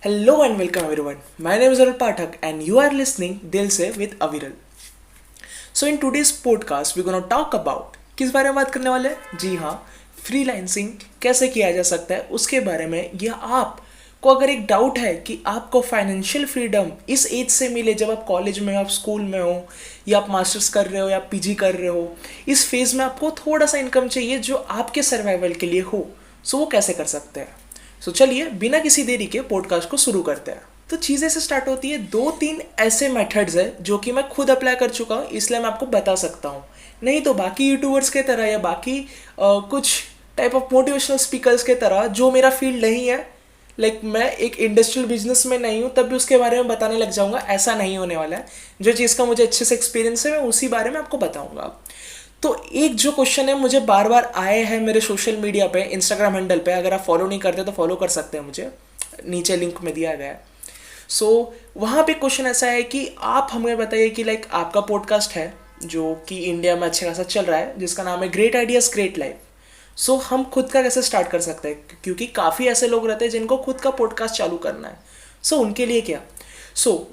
Hello and welcome everyone. My name is Arul Pathak and you are listening Dil Se with Aviral. So in today's podcast we're gonna talk about किस बारे में बात करने वाले हैं? जी हाँ, freelancing कैसे किया जा सकता है उसके बारे में। या आप को अगर एक डाउट है कि आपको फाइनेंशियल फ्रीडम इस एज से मिले जब आप कॉलेज में हो, आप स्कूल में हो, या आप मास्टर्स कर रहे हो या पीजी कर रहे हो, इस फेज में आपको थोड़ा सा इनकम चाहिए जो आपके सर्वाइवल के लिए हो, सो वो कैसे कर सकते हैं। सो चलिए बिना किसी देरी के पॉडकास्ट को शुरू करते हैं। तो चीज़ें से स्टार्ट होती है, दो तीन ऐसे मेथड्स है जो कि मैं खुद अप्लाई कर चुका हूँ, इसलिए मैं आपको बता सकता हूँ। नहीं तो बाकी यूट्यूबर्स के तरह या बाकी कुछ टाइप ऑफ मोटिवेशनल स्पीकर्स के तरह जो मेरा फील्ड नहीं है, लाइक मैं एक इंडस्ट्रियल बिजनेस में नहीं हूँ तब भी उसके बारे में बताने लग जाऊँगा, ऐसा नहीं होने वाला है। जो चीज़ का मुझे अच्छे से एक्सपीरियंस है मैं उसी बारे में आपको बताऊँगा। तो एक जो क्वेश्चन है मुझे बार बार आए हैं मेरे सोशल मीडिया पे, इंस्टाग्राम हैंडल पे, अगर आप फॉलो नहीं करते तो फॉलो कर सकते हैं, मुझे नीचे लिंक में दिया गया है। वहाँ पे क्वेश्चन ऐसा है कि आप हमें बताइए कि लाइक आपका पॉडकास्ट है जो कि इंडिया में अच्छा खासा चल रहा है, जिसका नाम है ग्रेट आइडियाज़ ग्रेट लाइफ। हम खुद का कैसे स्टार्ट कर सकते हैं, क्योंकि काफ़ी ऐसे लोग रहते हैं जिनको खुद का पॉडकास्ट चालू करना है। उनके लिए क्या,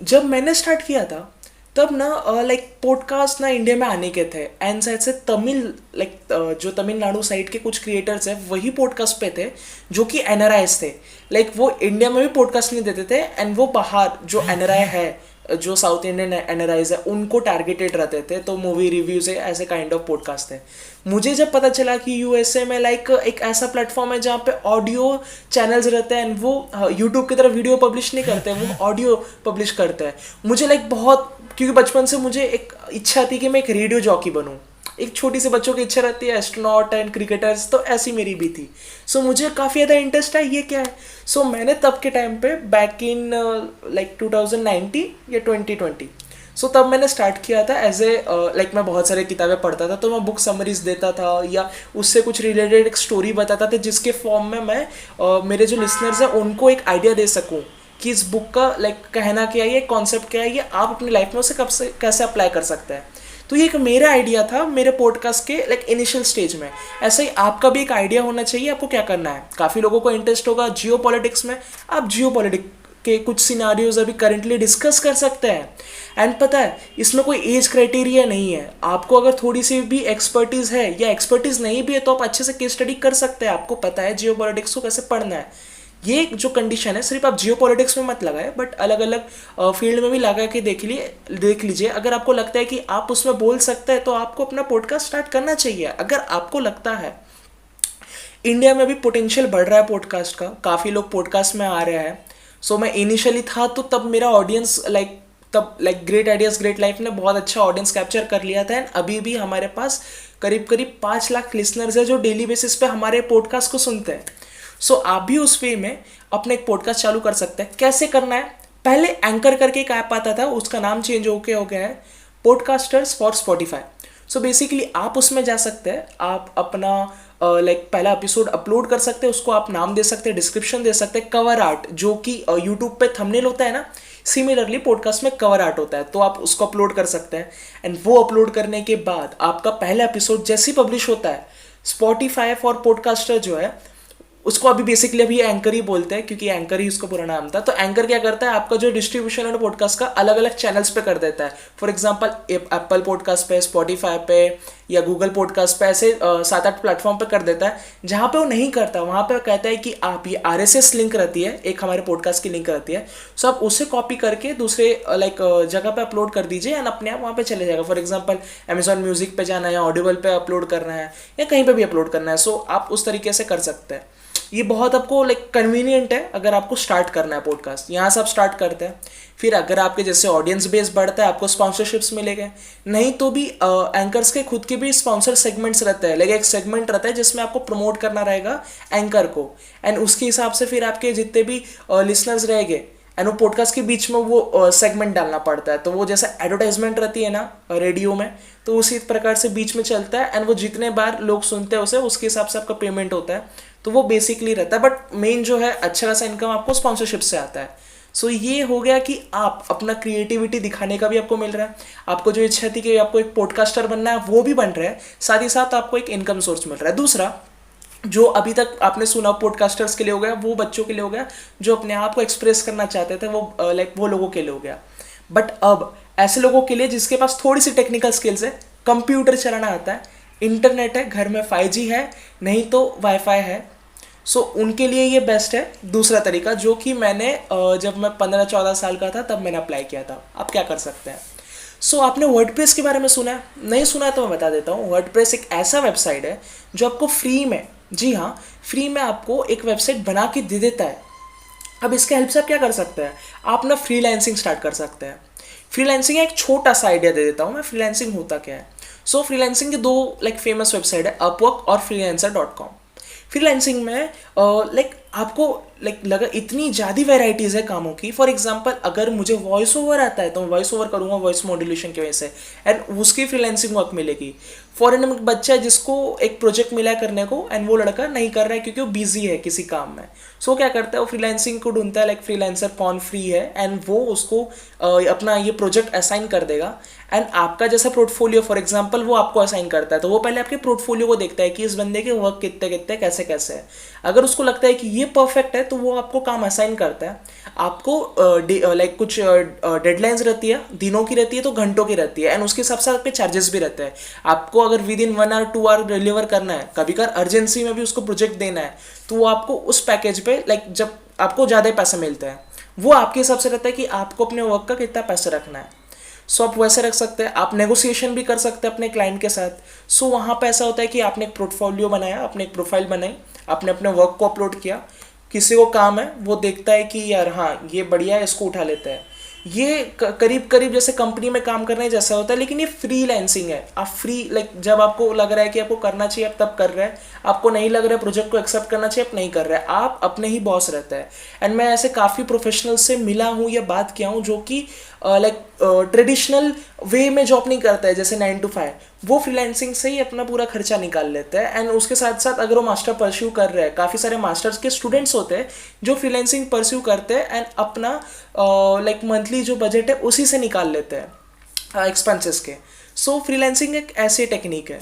जब मैंने स्टार्ट किया था तब ना लाइक पॉडकास्ट ना इंडिया में आने के थे, एंड शायद से तमिल लाइक जो तमिलनाडु साइड के कुछ क्रिएटर्स हैं वही पॉडकास्ट पे थे जो कि एनआरआईज थे। लाइक वो इंडिया में भी पॉडकास्ट नहीं देते थे, एंड वो बाहर जो एनआरआई है, जो साउथ इंडियन एनआरआईज है, उनको टारगेटेड रहते थे। तो मूवी रिव्यूज है, ऐसे काइंड ऑफ पॉडकास्ट है। मुझे जब पता चला कि यूएसए में लाइक एक ऐसा प्लेटफॉर्म है जहाँ पे ऑडियो चैनल्स रहते हैं, एंड वो यूट्यूब की तरह वीडियो पब्लिश नहीं करते, वो ऑडियो पब्लिश करते हैं, मुझे लाइक बहुत, क्योंकि बचपन से मुझे एक इच्छा थी कि मैं एक रेडियो जॉकी बनूं। एक छोटी सी बच्चों की इच्छा रहती है, एस्ट्रोनॉट एंड क्रिकेटर्स, तो ऐसी मेरी भी थी। मुझे काफ़ी ज़्यादा इंटरेस्ट है ये क्या है। मैंने तब के टाइम पे बैक इन लाइक 2019 या 2020, तब मैंने स्टार्ट किया था एज ए लाइक मैं बहुत सारे किताबें पढ़ता था, तो मैं बुक समरीज देता था या उससे कुछ रिलेटेड एक स्टोरी बताता था, जिसके फॉर्म में मैं मेरे जो लिसनर्स हैं उनको एक आइडिया दे सकूँ कि इस बुक का लाइक कहना क्या है, ये कॉन्सेप्ट क्या है, ये आप अपनी लाइफ में उसे कब से कैसे अप्लाई कर सकते हैं। तो ये एक मेरा आइडिया था मेरे पॉडकास्ट के लाइक इनिशियल स्टेज में। ऐसा ही आपका भी एक आइडिया होना चाहिए, आपको क्या करना है। काफ़ी लोगों को इंटरेस्ट होगा जियो पॉलिटिक्स में, आप जियो पॉलिटिक्स के कुछ सिनारियोज अभी करंटली डिस्कस कर सकते हैं। एंड पता है इसमें कोई एज क्राइटेरिया नहीं है, आपको अगर थोड़ी सी भी एक्सपर्टीज़ है या एक्सपर्टीज़ नहीं भी है तो आप अच्छे से केस स्टडी कर सकते हैं। आपको पता है जियो पॉलिटिक्स को कैसे पढ़ना है। ये जो कंडीशन है सिर्फ आप जियो पॉलिटिक्स में मत लगाए, बट अलग अलग फील्ड में भी लगा के देख लीजिए। अगर आपको लगता है कि आप उसमें बोल सकते हैं तो आपको अपना पॉडकास्ट स्टार्ट करना चाहिए। अगर आपको लगता है इंडिया में भी पोटेंशियल बढ़ रहा है पॉडकास्ट का, काफ़ी लोग पॉडकास्ट में आ रहे हैं। मैं इनिशियली था तो तब मेरा audience like great ideas great life ने बहुत अच्छा ऑडियंस कैप्चर कर लिया था, एंड अभी भी हमारे पास करीब करीब 5 लाख लिसनर्स है जो डेली बेसिस पे हमारे पॉडकास्ट को सुनते हैं। आप भी उस वे में अपना एक पॉडकास्ट चालू कर सकते हैं। कैसे करना है, पहले एंकर करके एक ऐप आता था, उसका नाम चेंज हो गया है पॉडकास्टर्स फॉर स्पॉटिफाई। बेसिकली आप उसमें जा सकते हैं, आप अपना लाइक पहला एपिसोड अपलोड कर सकते हैं, उसको आप नाम दे सकते हैं, डिस्क्रिप्शन दे सकते हैं, कवर आर्ट जो कि यूट्यूब पे थंबनेल होता है ना, सिमिलरली पॉडकास्ट में कवर आर्ट होता है, तो आप उसको अपलोड कर सकते हैं। एंड वो अपलोड करने के बाद आपका पहला एपिसोड जैसे ही पब्लिश होता है, स्पॉटिफाई फॉर पॉडकास्टर जो है उसको अभी बेसिकली अभी एंकर ही बोलते हैं, क्योंकि एंकर ही उसका पूरा नाम था। तो एंकर क्या करता है, आपका जो डिस्ट्रीब्यूशन है पॉडकास्ट का अलग अलग चैनल्स पे कर देता है। फॉर एग्जांपल एप्पल पॉडकास्ट पे, स्पॉटिफाई पे या गूगल पॉडकास्ट पे, ऐसे 7-8 प्लेटफॉर्म पे कर देता है। जहाँ पे वो नहीं करता वहाँ पे कहता है कि आप ये RSS लिंक रहती है, एक हमारे पॉडकास्ट की लिंक रहती है, आप उसे कॉपी करके दूसरे लाइक जगह पे अपलोड कर दीजिए एंड अपने आप वहाँ पे चले जाएगा। फॉर एग्जाम्पल अमेजॉन म्यूजिक पे जाना है या ऑडिबल पे अपलोड करना है या कहीं पे भी अपलोड करना है, आप उस तरीके से कर सकते हैं। ये बहुत आपको लाइक कन्वीनियंट है अगर आपको स्टार्ट करना है पॉडकास्ट। यहाँ से आप स्टार्ट करते हैं, फिर अगर आपके जैसे ऑडियंस बेस बढ़ता है आपको स्पॉन्सरशिप्स मिलेंगे, नहीं तो भी एंकर्स के खुद के भी स्पॉन्सर सेगमेंट्स रहते हैं। लेकिन एक सेगमेंट रहता है जिसमें आपको प्रमोट करना रहेगा एंकर को, एंड उसके हिसाब से फिर आपके जितने भी लिसनर्स रहेंगे एंड वो पॉडकास्ट के बीच में वो सेगमेंट डालना पड़ता है। तो वो जैसा एडवर्टाइजमेंट रहती है ना रेडियो में, तो उसी प्रकार से बीच में चलता है, एंड वो जितने बार लोग सुनते हैं उसे उसके हिसाब से आपका पेमेंट होता है। तो वो बेसिकली रहता है, बट मेन जो है अच्छा खासा इनकम आपको स्पॉन्सरशिप से आता है। ये हो गया कि आप अपना क्रिएटिविटी दिखाने का भी आपको मिल रहा है, आपको जो इच्छा थी कि आपको एक पॉडकास्टर बनना है वो भी बन रहा है, साथ ही साथ आपको एक इनकम सोर्स मिल रहा है। दूसरा, जो अभी तक आपने सुना पॉडकास्टर्स के लिए हो गया, वो बच्चों के लिए हो गया, जो अपने आप को एक्सप्रेस करना चाहते थे, वो लाइक वो लोगों के लिए हो गया। बट अब ऐसे लोगों के लिए जिसके पास थोड़ी सी टेक्निकल स्किल्स है, कंप्यूटर चलाना आता है, इंटरनेट है, घर में 5G है, नहीं तो वाईफाई है, सो उनके लिए ये बेस्ट है दूसरा तरीका, जो कि मैंने जब मैं 15-14 साल का था तब मैंने अप्लाई किया था। आप क्या कर सकते हैं? आपने वर्डप्रेस के बारे में सुना है? नहीं सुना है तो मैं बता देता हूँ। वर्डप्रेस एक ऐसा वेबसाइट है जो आपको फ्री में, जी हाँ, फ्री में आपको एक वेबसाइट बना के दे देता है। अब इसके हेल्प से आप क्या कर सकते हैं? आप ना फ्रीलांसिंग स्टार्ट कर सकते हैं। फ्रीलांसिंग एक छोटा सा आइडिया दे देता हूँ मैं, फ्रीलांसिंग होता क्या है। फ्रीलांसिंग के दो लाइक फेमस वेबसाइट है, अपवर्क और freelancer.com। फ्रीलांसिंग में आपको लगा इतनी ज़्यादा वैरायटीज़ है कामों की। फॉर एग्जांपल अगर मुझे वॉइस ओवर आता है तो मैं वॉइस ओवर करूँगा वॉइस मॉड्यूलेशन की वजह से, एंड उसकी फ्रीलांसिंग वर्क मिलेगी। फॉरेन में बच्चा है जिसको एक प्रोजेक्ट मिला है करने को, एंड वो लड़का नहीं कर रहा है क्योंकि वो बिजी है किसी काम में। क्या करता है, वो फ्रीलांसिंग को ढूंढता है, लाइक फ्रीलांसर कौन फ्री है, एंड वो उसको अपना ये प्रोजेक्ट असाइन कर देगा। एंड आपका जैसा पोर्टफोलियो फॉर एग्जांपल वो आपको असाइन करता है, तो वो पहले आपके पोर्टफोलियो को देखता है कि इस बंदे के वर्क कितने कितने कैसे कैसे है। अगर उसको लगता है कि ये परफेक्ट है तो वो आपको काम असाइन करता है। आपको कुछ डेडलाइंस रहती है, दिनों की रहती है तो घंटों की रहती है, एंड उसके हिसाब से आपके चार्जेस भी रहते हैं। आपको अगर within 1 or 2 hour deliver करना है, कभी कभार अर्जेंसी में भी उसको प्रोजेक्ट देना है, तो वो आपको उस पैकेज पे जब आपको ज़्यादा पैसे मिलते हैं, वो आपके हिसाब से रहता है कि आपको अपने वर्क का कितना पैसा रखना है। आप वैसे रख सकते हैं। आप नेगोशिएशन भी कर सकते हैं अपने क्लाइंट के साथ। वहाँ पे ऐसा होता है कि आपने एक पोर्टफोलियो बनाया, आपने एक प्रोफाइल बनाई, आपने अपने वर्क को अपलोड किया, किसी को काम है, वो देखता है कि यार हाँ ये बढ़िया है, इसको उठा लेते हैं। ये करीब करीब जैसे कंपनी में काम करने जैसा होता है, लेकिन ये फ्रीलांसिंग है। आप फ्री जब आपको लग रहा है कि आपको करना चाहिए आप तब कर रहे हैं, आपको नहीं लग रहा है प्रोजेक्ट को एक्सेप्ट करना चाहिए आप नहीं कर रहे हैं, आप अपने ही बॉस रहते हैं। एंड मैं ऐसे काफ़ी प्रोफेशनल से मिला हूँ या बात किया हूँ जो कि ट्रेडिशनल वे में जॉब नहीं करता है, जैसे 9 to 5, वो फ्रीलांसिंग से ही अपना पूरा खर्चा निकाल लेते हैं। एंड उसके साथ साथ अगर वो मास्टर परस्यू कर रहे हैं, काफ़ी सारे मास्टर्स के स्टूडेंट्स होते हैं जो फ्रीलांसिंग परस्यू करते हैं, एंड अपना मंथली जो बजट है उसी से निकाल लेते हैं एक्सपेंसेस के। फ्रीलांसिंग एक ऐसी टेक्निक है।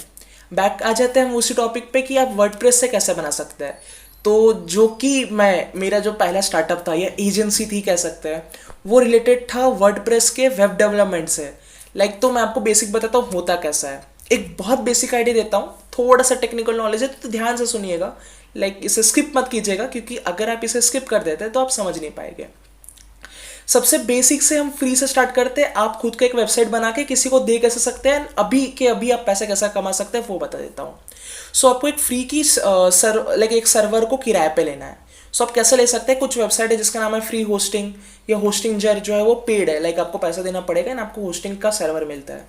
बैक आ जाते हैं हम उसी टॉपिक पे कि आप वर्डप्रेस से कैसे बना सकते हैं। जो कि मेरा जो पहला स्टार्टअप था या एजेंसी थी कह सकते हैं, वो रिलेटेड था वर्डप्रेस के वेब डेवलपमेंट से। तो मैं आपको बेसिक बताता हूँ होता कैसा है। एक बहुत बेसिक आइडिया देता हूँ, थोड़ा सा टेक्निकल नॉलेज है तो ध्यान से सुनिएगा। इसे स्किप मत कीजिएगा, क्योंकि अगर आप इसे स्किप कर देते हैं तो आप समझ नहीं पाएंगे। सबसे बेसिक से हम फ्री से स्टार्ट करते हैं। आप खुद का एक वेबसाइट बना के किसी को दे कैसे सकते हैं, अभी के अभी आप पैसे कैसे कमा सकते हैं वो बता देता हूँ। आपको एक फ्री की एक सर्वर को किराए पे लेना है। आप कैसे ले सकते हैं, कुछ वेबसाइट है जिसका नाम है फ्री होस्टिंग, या होस्टिंग जर जो है वो पेड है, आपको पैसा देना पड़ेगा ना, आपको होस्टिंग का सर्वर मिलता है।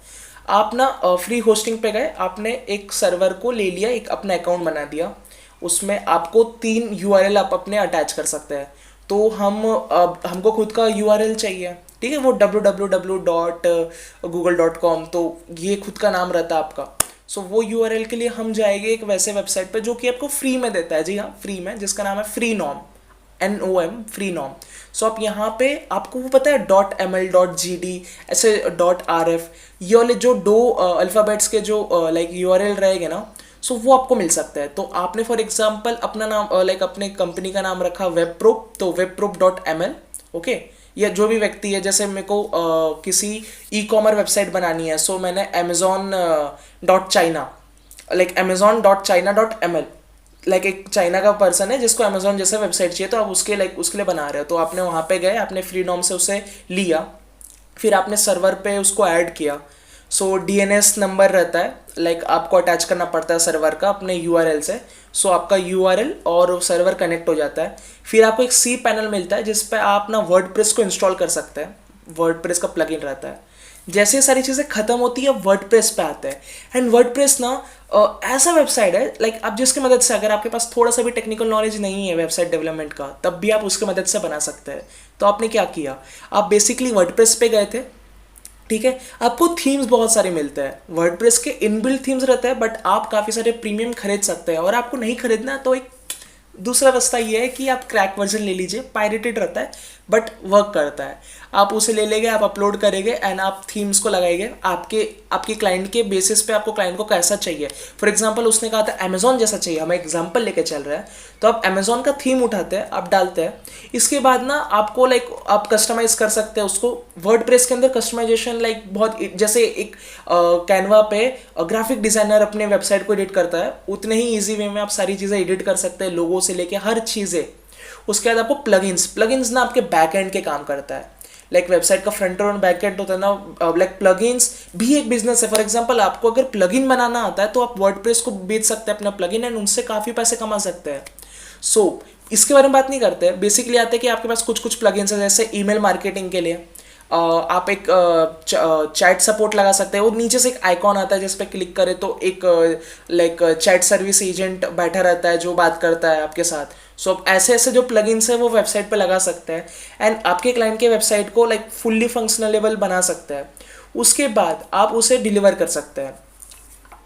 आप ना फ्री होस्टिंग पे गए, आपने एक सर्वर को ले लिया, एक अपना अकाउंट बना दिया, उसमें आपको 3 URL आप अपने अटैच कर सकते हैं। तो हमको खुद का URL चाहिए, ठीक है, वो www.google.com, तो ये खुद का नाम रहता है आपका। वो URL के लिए हम जाएंगे एक वैसे वेबसाइट पे जो कि आपको फ्री में देता है, जी हाँ फ्री में, जिसका नाम है फ्रीनॉम, NOM, फ्रीनॉम। आप यहाँ पे आपको वो पता है .ml .gd ऐसे .rf, ये वाले जो 2 अल्फ़ाबेट्स के जो URL रहेंगे ना, वो आपको मिल सकता है। तो आपने फॉर एग्जांपल अपना नाम अपने कंपनी का नाम रखा वेबप्रूफ, तो webproof.ml, ओके। या जो भी व्यक्ति है, जैसे मेरे को किसी ई-कॉमर्स वेबसाइट बनानी है, मैंने amazon.china amazon.china.ml, एक चाइना का पर्सन है जिसको अमेजोन जैसे वेबसाइट चाहिए, तो आप उसके लिए बना रहे हो। तो आपने वहाँ पे गए, आपने फ्रीडॉम से उसे लिया, फिर आपने सर्वर पे उसको ऐड किया। DNS नंबर रहता है, आपको अटैच करना पड़ता है सर्वर का अपने URL से। आपका URL और सर्वर कनेक्ट हो जाता है। फिर आपको एक C पैनल मिलता है जिस पे आप ना वर्डप्रेस को इंस्टॉल कर सकते हैं, वर्डप्रेस का प्लगइन रहता है। जैसे सारी चीज़ें खत्म होती है वर्डप्रेस पे आते हैं। एंड वर्डप्रेस ना ऐसा वेबसाइट है, आप जिसकी मदद से, अगर आपके पास थोड़ा सा भी टेक्निकल नॉलेज नहीं है वेबसाइट डेवलपमेंट का, तब भी आप उसकी मदद से बना सकते हैं। तो आपने क्या किया, आप बेसिकली वर्डप्रेस पे गए थे, ठीक है। आपको थीम्स बहुत सारे मिलते हैं, वर्डप्रेस के इनबिल्ट थीम्स रहते हैं, बट आप काफ़ी सारे प्रीमियम खरीद सकते हैं। और आपको नहीं खरीदना तो एक दूसरा रास्ता ये है कि आप क्रैक वर्जन ले लीजिए, पायरेटेड रहता है, बट वर्क करता है। आप उसे ले लेंगे, आप अपलोड करेंगे एंड आप थीम्स को लगाएंगे आपके क्लाइंट के बेसिस पे। आपको क्लाइंट को कैसा चाहिए, फॉर एग्जांपल उसने कहा था अमेजोन जैसा चाहिए, हमें एग्जांपल लेके चल रहा है, तो आप अमेजोन का थीम उठाते हैं, आप डालते हैं। इसके बाद ना आपको आप कस्टमाइज कर सकते हैं उसको वर्डप्रेस के अंदर। कस्टमाइजेशन बहुत जैसे एक कैनवा पे ग्राफिक डिजाइनर अपने वेबसाइट को एडिट करता है, उतने ही ईजी वे में आप सारी चीज़ें एडिट कर सकते हैं, लोगों से लेके हर चीज़ें। उसके बाद आपको प्लगइन्स ना आपके बैक एंड के काम करता है। वेबसाइट का फ्रंट एंड और बैक एंड होता है ना, प्लगइन्स भी एक बिजनेस है। फॉर एग्जांपल आपको अगर प्लगइन बनाना आता है तो आप वर्डप्रेस को बेच सकते हैं अपना प्लगइन एंड उनसे काफ़ी पैसे कमा सकते हैं। इसके बारे में बात नहीं करते। बेसिकली आते हैं कि आपके पास कुछ कुछ प्लगइन्स है, जैसे ईमेल मार्केटिंग के लिए आप एक चैट सपोर्ट लगा सकते हैं। वो नीचे से एक आइकॉन आता है जिस पे क्लिक करें तो एक चैट सर्विस एजेंट बैठा रहता है जो बात करता है आपके साथ। आप ऐसे ऐसे जो प्लगइन्स है वो वेबसाइट पे लगा सकते हैं एंड आपके क्लाइंट के वेबसाइट को फुल्ली फंक्शनलेबल बना सकते हैं। उसके बाद आप उसे डिलीवर कर सकते हैं।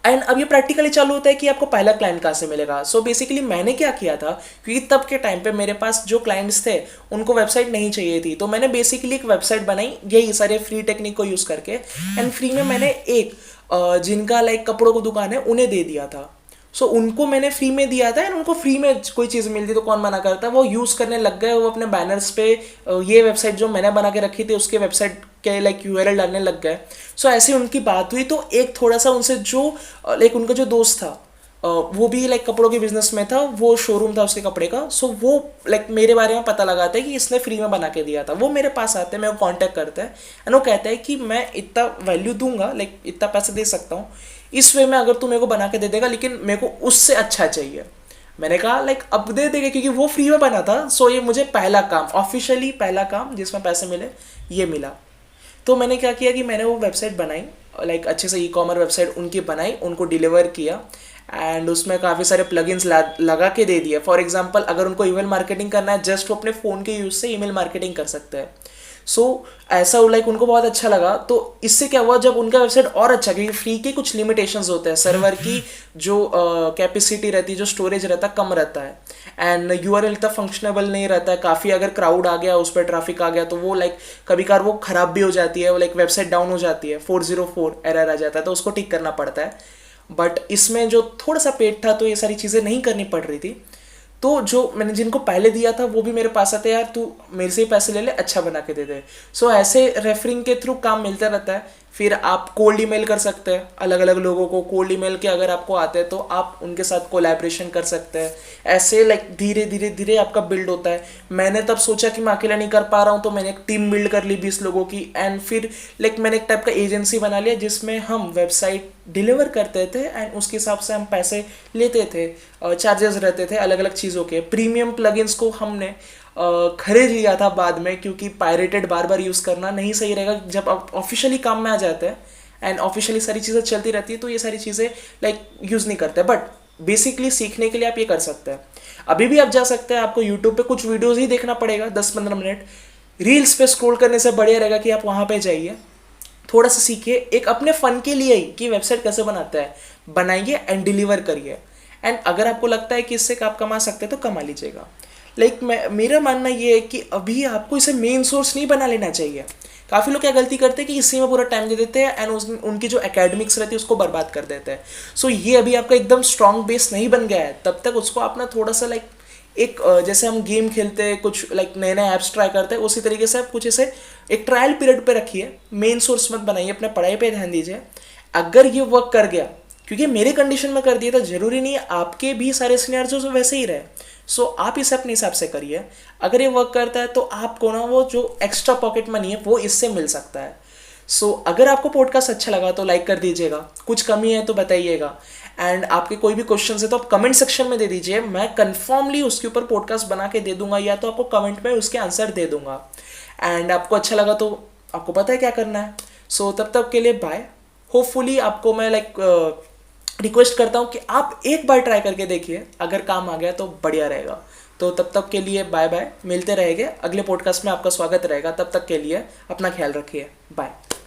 एंड अब ये प्रैक्टिकली चालू होता है कि आपको पहला क्लाइंट कहाँ से मिलेगा। बेसिकली मैंने क्या किया था, क्योंकि तब के टाइम पे मेरे पास जो क्लाइंट्स थे उनको वेबसाइट नहीं चाहिए थी, तो मैंने बेसिकली एक वेबसाइट बनाई यही सारे फ्री टेक्निक को यूज़ करके। एंड फ्री में मैंने एक जिनका कपड़ों को दुकान है उन्हें दे दिया था। उनको मैंने फ्री में दिया था एंड उनको फ्री में कोई चीज़ मिलती तो कौन मना करता। वो यूज़ करने लग गए, वो अपने बैनर्स पे ये वेबसाइट जो मैंने बना के रखी थी उसके वेबसाइट के यूआरएल डालने लग गए। ऐसे उनकी बात हुई तो एक थोड़ा सा उनसे जो उनका जो दोस्त था वो भी कपड़ों के बिजनेस में था, वो शोरूम था उसके कपड़े का। वो मेरे बारे में पता लगाता है कि इसने फ्री में बना के दिया था। वो मेरे पास आते हैं, मैं वो कॉन्टैक्ट करते हैं एंड वो कहता है कि मैं इतना वैल्यू दूंगा, इतना पैसा दे सकता हूँ इस वे में अगर तू मेरे को बना के दे देगा, लेकिन मेरे को उससे अच्छा चाहिए। मैंने कहा अब दे देगा क्योंकि वो फ्री में बना था। ये मुझे पहला काम, ऑफिशियली पहला काम जिसमें पैसे मिले ये मिला। तो मैंने क्या किया कि मैंने वो वेबसाइट बनाई, अच्छे से ई-कॉमर्स वेबसाइट उनकी बनाई, उनको डिलीवर किया एंड उसमें काफ़ी सारे प्लगइन्स लगा के दे दिए। फॉर एग्जांपल अगर उनको ईमेल मार्केटिंग करना है, जस्ट वो अपने फ़ोन के यूज़ से ईमेल मार्केटिंग कर सकते हैं। ऐसा उनको बहुत अच्छा लगा। तो इससे क्या हुआ, जब उनका वेबसाइट और अच्छा, क्योंकि फ्री के कुछ लिमिटेशंस होते हैं, सर्वर की जो कैपेसिटी रहती है, जो स्टोरेज रहता है कम रहता है एंड यूआरएल इतना फंक्शनेबल नहीं रहता है। काफ़ी अगर क्राउड आ गया, उस पर ट्रैफिक आ गया तो वो कभी कभार वो ख़राब भी हो जाती है, वो वेबसाइट डाउन हो जाती है, 404 एरर आ जाता है, तो उसको ठीक करना पड़ता है। बट इसमें जो थोड़ा सा पेट था तो ये सारी चीज़ें नहीं करनी पड़ रही थी। तो जो मैंने जिनको पहले दिया था वो भी मेरे पास आते, यार तू मेरे से ही पैसे ले ले, अच्छा बना के दे दे। ऐसे रेफरिंग के थ्रू काम मिलता रहता है। फिर आप कोल्ड ईमेल कर सकते हैं अलग अलग लोगों को। कोल्ड ईमेल के अगर आपको आते हैं तो आप उनके साथ कोलैबोरेशन कर सकते हैं। ऐसे धीरे धीरे धीरे आपका बिल्ड होता है। मैंने तब सोचा कि मैं अकेला नहीं कर पा रहा हूँ, तो मैंने एक टीम बिल्ड कर ली 20 लोगों की एंड फिर मैंने एक टाइप का एजेंसी बना लिया जिसमें हम वेबसाइट डिलीवर करते थे एंड उसके हिसाब से हम पैसे लेते थे। चार्जेस रहते थे अलग अलग चीज़ों के। प्रीमियम प्लगइन्स को हमने खरीद लिया था बाद में, क्योंकि पायरेटेड बार बार यूज़ करना नहीं सही रहेगा। जब आप ऑफिशियली काम में आ जाते हैं एंड ऑफिशियली सारी चीज़ें चलती रहती है तो ये सारी चीज़ें यूज़ नहीं करते। बट बेसिकली सीखने के लिए आप ये कर सकते हैं। अभी भी आप जा सकते हैं, आपको यूट्यूब पे कुछ वीडियोज़ ही देखना पड़ेगा 10-15 मिनट। रील्स पे स्क्रॉल करने से बढ़िया रहेगा कि आप वहाँ पे जाइए, थोड़ा सा सीखिए, एक अपने फ़न के लिए ही कि वेबसाइट कैसे बनाता है, बनाइए एंड डिलीवर करिए। एंड अगर आपको लगता है कि इससे आप कमा सकते हैं तो कमा लीजिएगा। मेरा मानना ये है कि अभी आपको इसे मेन सोर्स नहीं बना लेना चाहिए। काफ़ी लोग क्या गलती करते हैं कि इसी में पूरा टाइम दे देते हैं एंड उनकी जो एकेडमिक्स रहती है उसको बर्बाद कर देते हैं। ये अभी आपका एकदम स्ट्रॉन्ग बेस नहीं बन गया है, तब तक उसको अपना थोड़ा सा एक जैसे हम गेम खेलते हैं, कुछ नए नए ऐप्स ट्राई करते हैं, उसी तरीके से आप कुछ इसे एक ट्रायल पीरियड पे रखिए। मेन सोर्स मत बनाइए, अपने पढ़ाई पे ध्यान दीजिए। अगर ये वर्क कर गया, क्योंकि मेरे कंडीशन में कर दिया था, ज़रूरी नहीं है आपके भी सारे सिनेरियोस वैसे ही रहे। आप इसे अपने हिसाब से करिए। अगर ये वर्क करता है तो आपको ना वो जो एक्स्ट्रा पॉकेट मनी है वो इससे मिल सकता है। अगर आपको पॉडकास्ट अच्छा लगा तो लाइक कर दीजिएगा, कुछ कमी है तो बताइएगा एंड आपके कोई भी क्वेश्चन है तो आप कमेंट सेक्शन में दे दीजिए। मैं कन्फर्मली उसके ऊपर पॉडकास्ट बना के दे दूंगा, या तो आपको कमेंट में उसके आंसर दे दूंगा। एंड आपको अच्छा लगा तो आपको पता है क्या करना है। तब तक के लिए बाय। होपफुली आपको मैं रिक्वेस्ट करता हूँ कि आप एक बार ट्राई करके देखिए, अगर काम आ गया तो बढ़िया रहेगा। तो तब तक के लिए बाय बाय, मिलते रहेंगे अगले पॉडकास्ट में, आपका स्वागत रहेगा। तब तक के लिए अपना ख्याल रखिए, बाय।